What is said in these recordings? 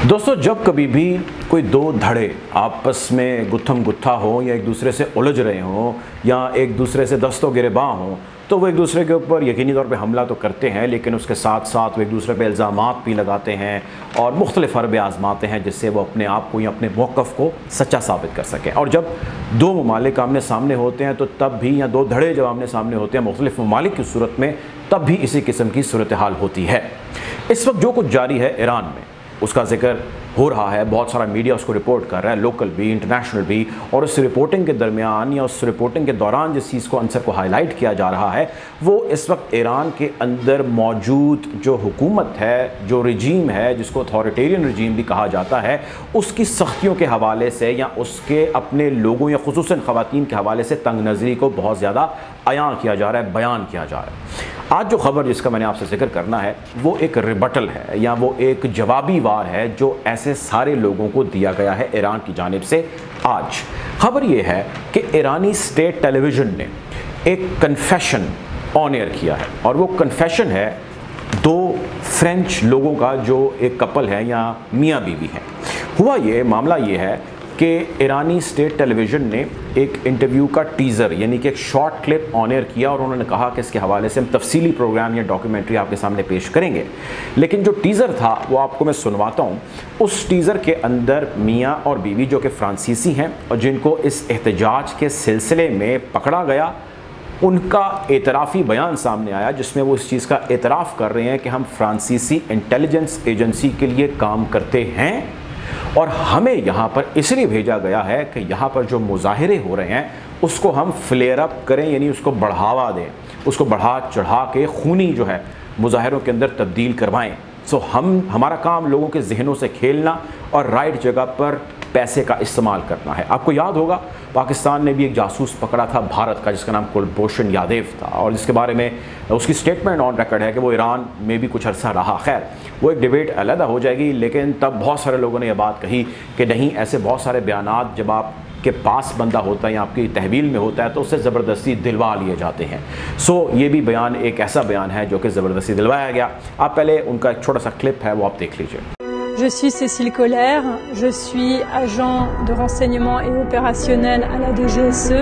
दोस्तों, जब कभी भी कोई दो धड़े आपस में गुत्थम गुत्था हो या एक दूसरे से उलझ रहे हों या एक दूसरे से दस्तो गिरेबां हों तो वो एक दूसरे के ऊपर यकीनी तौर पे हमला तो करते हैं, लेकिन उसके साथ साथ वो एक दूसरे पे इल्ज़ामात भी लगाते हैं और मुख्तलिफ हरबे आजमाते हैं जिससे वो अपने आप को या अपने मौक़िफ़ को सच्चा साबित कर सकें। और जब दो ममालिक आमने सामने होते हैं तो तब भी, या दो धड़े जब आमने सामने होते हैं मुख्तलिफ ममालिक की सूरत में, तब भी इसी किस्म की सूरत हाल होती है। इस वक्त जो कुछ जारी है ईरान में उसका जिक्र हो रहा है, बहुत सारा मीडिया उसको रिपोर्ट कर रहा है, लोकल भी इंटरनेशनल भी, और उस रिपोर्टिंग के दरमियान या उस रिपोर्टिंग के दौरान जिस चीज़ को आंसर को हाईलाइट किया जा रहा है वो इस वक्त ईरान के अंदर मौजूद जो हुकूमत है, जो रजीम है, जिसको अथॉरिटेरियन रजीम भी कहा जाता है, उसकी सख्तियों के हवाले से या उसके अपने लोगों या खुसूसन ख़वातीन के हवाले से तंग नज़री को बहुत ज़्यादा अयां किया जा रहा है, बयान किया जा रहा है। आज जो खबर जिसका मैंने आपसे जिक्र करना है वो एक रिबटल है या वो एक जवाबी वार है जो ऐसे सारे लोगों को दिया गया है ईरान की जानिब से। आज खबर ये है कि ईरानी स्टेट टेलीविज़न ने एक कन्फेशन ऑन एयर किया है, और वो कन्फेशन है दो फ्रेंच लोगों का जो एक कपल है या मियाँ बीवी हैं। हुआ ये, मामला ये है कि ईरानी स्टेट टेलीविज़न ने एक इंटरव्यू का टीज़र यानी कि एक शॉर्ट क्लिप ऑन एयर किया और उन्होंने कहा कि इसके हवाले से हम तफसीली प्रोग्राम या डॉक्यूमेंट्री आपके सामने पेश करेंगे। लेकिन जो टीज़र था वो आपको मैं सुनवाता हूँ। उस टीज़र के अंदर मियाँ और बीवी जो कि फ्रांसीसी हैं और जिनको इस एहतजाज के सिलसिले में पकड़ा गया, उनका एतराफ़ी बयान सामने आया जिसमें वो इस चीज़ का एतराफ़ कर रहे हैं कि हम फ्रांसीसी इंटेलिजेंस एजेंसी के लिए काम करते हैं और हमें यहाँ पर इसलिए भेजा गया है कि यहाँ पर जो मुजाहिरे हो रहे हैं उसको हम फ्लेयर अप करें, यानी उसको बढ़ावा दें, उसको बढ़ा चढ़ा के खूनी जो है मुजाहिरों के अंदर तब्दील करवाएं। सो हमारा काम लोगों के जहनों से खेलना और राइट जगह पर पैसे का इस्तेमाल करना है। आपको याद होगा पाकिस्तान ने भी एक जासूस पकड़ा था भारत का जिसका नाम कुलभूषण यादव था, और जिसके बारे में उसकी स्टेटमेंट ऑन रिकॉर्ड है कि वो ईरान में भी कुछ अरसा रहा। खैर, वो एक डिबेट अलग हो जाएगी, लेकिन तब बहुत सारे लोगों ने यह बात कही कि नहीं, ऐसे बहुत सारे बयानात जब आपके पास बंदा होता है या आपकी तहवील में होता है तो उससे ज़बरदस्ती दिलवा लिए जाते हैं। सो ये भी बयान एक ऐसा बयान है जो कि ज़बरदस्ती दिलवाया गया। आप पहले उनका एक छोटा सा क्लिप है वो आप देख लीजिए। Je suis Cécile Collère, je suis agent de renseignement et opérationnel à la DGSE.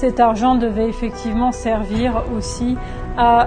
Cet argent devait effectivement servir aussi à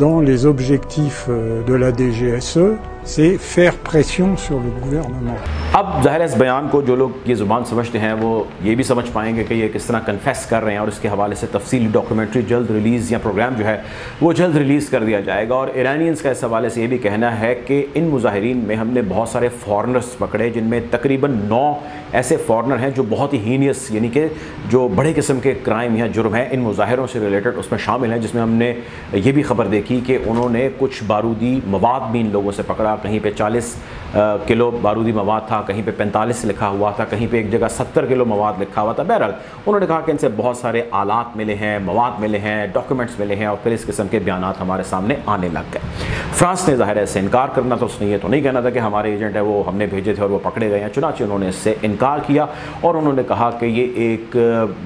Dans les objectifs de la DGSE, c'est faire pression sur le gouvernement. अब ज़ाहिर है इस बयान को जो लोग ये ज़ुबान समझते हैं वो ये भी समझ पाएंगे कि ये किस तरह कन्फेस कर रहे हैं, और इसके हवाले से तफसीली डॉक्यूमेंट्री जल्द रिलीज़ या प्रोग्राम जो है वो जल्द रिलीज़ कर दिया जाएगा। और ईरानियंस का इस हवाले से ये भी कहना है कि इन मुजाहिरीन में हमने बहुत सारे फॉरनर्स पकड़े, जिनमें तकरीबन 9 ऐसे फॉरनर हैं जो बहुत ही हीनियस यानी कि जो बड़े किस्म के क्राइम या जुर्म हैं इन मुजाहिरों से रिलेटेड उसमें शामिल हैं। जिसमें हमने ये भी खबर देखी कि उन्होंने कुछ बारूदी मवाद भी इन लोगों से पकड़ा। कहीं पे 40 किलो बारूदी मवाद था, कहीं पे 45 लिखा हुआ था, कहीं पे एक जगह 70 किलो मवाद लिखा हुआ था। बहरहाल उन्होंने कहा कि इनसे बहुत सारे आलात मिले हैं, मवाद मिले हैं, डॉक्यूमेंट्स मिले हैं, और फिर इस किस्म के बयानात हमारे सामने आने लग गए। फ्रांस ने ज़ाहिर है इससे इनकार करना था, उसने ये तो नहीं कहना था कि हमारे एजेंट है वो हमने भेजे थे और वो पकड़े गए हैं। चुनांचे उन्होंने इससे इनकार किया और उन्होंने कहा कि ये एक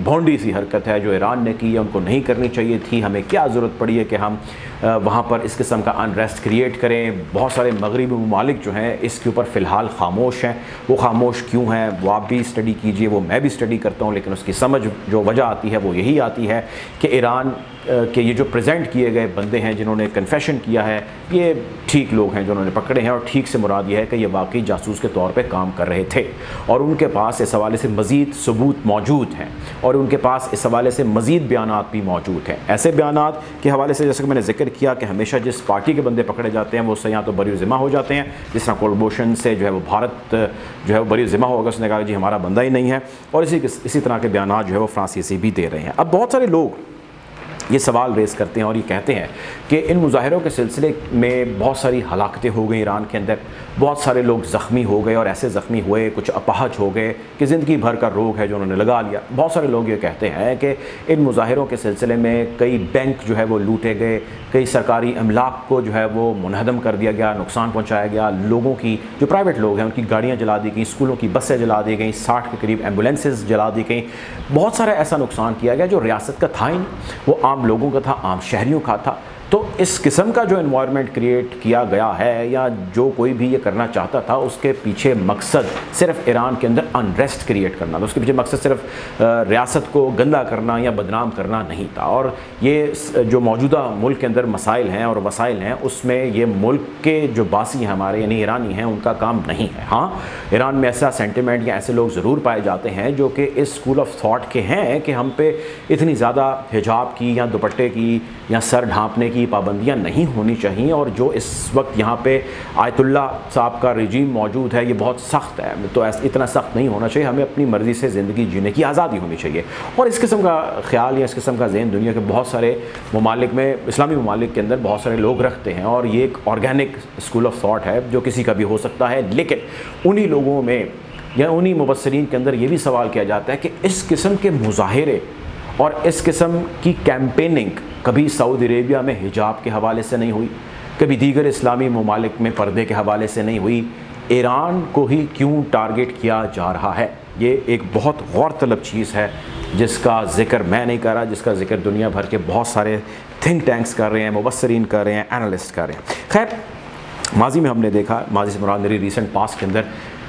भोंडी सी हरकत है जो ईरान ने की है, उनको नहीं करनी चाहिए थी। हमें क्या ज़रूरत पड़ी है कि हम वहाँ पर इस किस्म का अनरेस्ट क्रिएट करें। बहुत सारे मगरबी ममालिक जो हैं इसके ऊपर फ़िलहाल खामोश हैं। वो खामोश क्यों हैं वो आप भी स्टडी कीजिए, वो मैं भी स्टडी करता हूँ, लेकिन उसकी समझ जो वजह आती है वो यही आती है कि ईरान के ये जो प्रेजेंट किए गए बंदे हैं जिन्होंने कन्फेशन किया है ये ठीक लोग हैं जो उन्होंने पकड़े हैं, और ठीक से मुराद ये है कि ये वाकई जासूस के तौर पे काम कर रहे थे और उनके पास इस हवाले से मज़ीद सबूत मौजूद हैं और उनके पास इस हवाले से मज़ीद बयानात भी मौजूद हैं। ऐसे बयानात के हवाले से जैसे कि मैंने जिक्र किया कि हमेशा जिस पार्टी के बंदे पकड़े जाते हैं वो उससे या तो बरी ज़िम्मा हो जाते हैं, जिस तरह कुलभूषण से जो है वो भारत जो है वो बरी ज़िम्मा होगा, उसने कहा जी हमारा बंदा ही नहीं है, और इसी तरह के बयानात जो है वो फ्रांसीसी भी दे रहे हैं। अब बहुत सारे लोग ये सवाल रेज़ करते हैं और ये कहते हैं कि इन मुजाहरों के सिलसिले में बहुत सारी हलाकतें हो गई ईरान के अंदर, बहुत सारे लोग ज़ख्मी हो गए और ऐसे ज़ख्मी हुए, कुछ अपाहज हो गए कि ज़िंदगी भर का रोग है जो उन्होंने लगा लिया। बहुत सारे लोग ये कहते हैं कि इन मुजाहरों के सिलसिले में कई बैंक जो है वो लूटे गए, कई सरकारी अमलाक को जो है वो मुनहदम कर दिया गया, नुकसान पहुँचाया गया, लोगों की जो प्राइवेट लोग हैं उनकी गाड़ियाँ जला दी गई, स्कूलों की बसें जला दी गई, 60 के करीब एम्बुलेंसेस जला दी गई। बहुत सारा ऐसा नुकसान किया गया जो रियासत का था ही नहीं, वो आम लोगों का था, आम शहरियों का था। तो इस किस्म का जो एनवायरनमेंट क्रिएट किया गया है या जो कोई भी ये करना चाहता था, उसके पीछे मकसद सिर्फ ईरान के अंदर अनरेस्ट क्रिएट करना था, उसके पीछे मकसद सिर्फ रियासत को गंदा करना या बदनाम करना नहीं था। और ये जो मौजूदा मुल्क के अंदर मसाइल हैं और वसाइल हैं, उसमें ये मुल्क के जो बासी हैं हमारे यानी ईरानी हैं, उनका काम नहीं है। हाँ, ईरान में ऐसा सेंटिमेंट या ऐसे लोग ज़रूर पाए जाते हैं जो कि इस स्कूल ऑफ थाट के हैं कि हम पे इतनी ज़्यादा हिजाब की या दुपट्टे की या सर ढांपने की पाबंदियां नहीं होनी चाहिए, और जो इस वक्त यहाँ पे आयतुल्ला साहब का रिजीम मौजूद है ये बहुत सख्त है, तो इतना सख्त नहीं होना चाहिए, हमें अपनी मर्ज़ी से ज़िंदगी जीने की आज़ादी होनी चाहिए। और इस किस्म का ख्याल या इस किस्म का ज़हन दुनिया के बहुत सारे ममालिक में, इस्लामी ममालिक के अंदर बहुत सारे लोग रखते हैं, और ये एक ऑर्गेनिक स्कूल ऑफ थाट है जो किसी का भी हो सकता है। लेकिन उन्हीं लोगों में या उन्हीं मुबस्सिरीन के अंदर ये भी सवाल किया जाता है कि इस किस्म के मुजाहिरे और इस किस्म की कैंपेनिंग कभी सऊदी अरेबिया में हिजाब के हवाले से नहीं हुई, कभी दीगर इस्लामी ममालिक में पर्दे के हवाले से नहीं हुई, ईरान को ही क्यों टारगेट किया जा रहा है? ये एक बहुत गौर तलब चीज़ है जिसका ज़िक्र मैं नहीं कर रहा, जिसका ज़िक्र दुनिया भर के बहुत सारे थिंक टैंक्स कर रहे हैं, मुबस्सिरीन कर रहे हैं, एनालिस्ट कर रहे हैं। खैर, माजी में हमने देखा, माजी से मुराद मेरी रीसेंट पास्ट के अंदर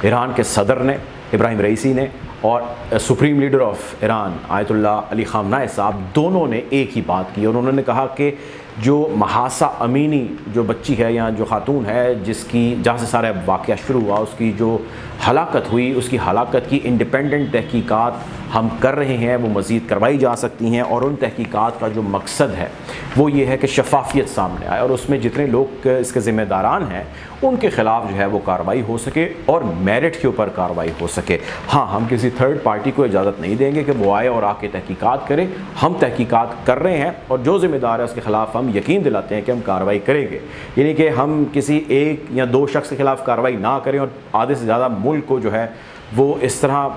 ईरान के सदर ने, इब्राहिम रईसी ने, और supreme leader of Iran Ayatollah Ali Khamenei साहब, दोनों ने एक ही बात की और उन्होंने कहा कि जो महासा अमीनी जो बच्ची है या जो खातून है जिसकी जहाँ से सारा वाक़या शुरू हुआ, उसकी जो हलाकत हुई, उसकी हलाकत की इंडिपेंडेंट तहकीकात हम कर रहे हैं, वो मज़ीद करवाई जा सकती हैं, और उन तहकीकात का जो मकसद है वो ये है कि शफाफियत सामने आए और उसमें जितने लोग इसके ज़िम्मेदारान हैं उनके ख़िलाफ़ जो है वो कार्रवाई हो सके और मेरिट के ऊपर कार्रवाई हो सके। हाँ, हम किसी थर्ड पार्टी को इजाज़त नहीं देंगे कि वो आए और आके तहकीकात करे, हम तहकीकात कर रहे हैं और जो ज़िम्मेदार है उसके ख़िलाफ़ हम यकीन दिलाते हैं कि हम कार्रवाई करेंगे। यानी कि हम किसी एक या दो शख्स के ख़िलाफ़ कार्रवाई ना करें और आधे से ज़्यादा मुल्क को जो है वो इस तरह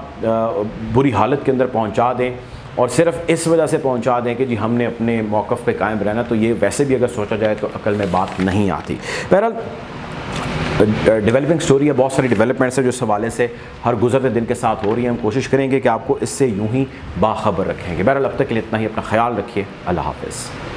बुरी हालत के अंदर पहुंचा दें और सिर्फ इस वजह से पहुंचा दें कि जी हमने अपने मौक़िफ़ पे कायम रहना, तो ये वैसे भी अगर सोचा जाए तो अकल में बात नहीं आती। बहरहाल डेवलपिंग स्टोरी है, बहुत सारी डेवलपमेंट्स है जो इस हवाले से हर गुजरते दिन के साथ हो रही है। हम कोशिश करेंगे कि आपको इससे यूं ही बाखबर रखेंगे। बहरहाल अब तक के लिए इतना ही, अपना ख्याल रखिए। अल्लाह हाफ़िज़।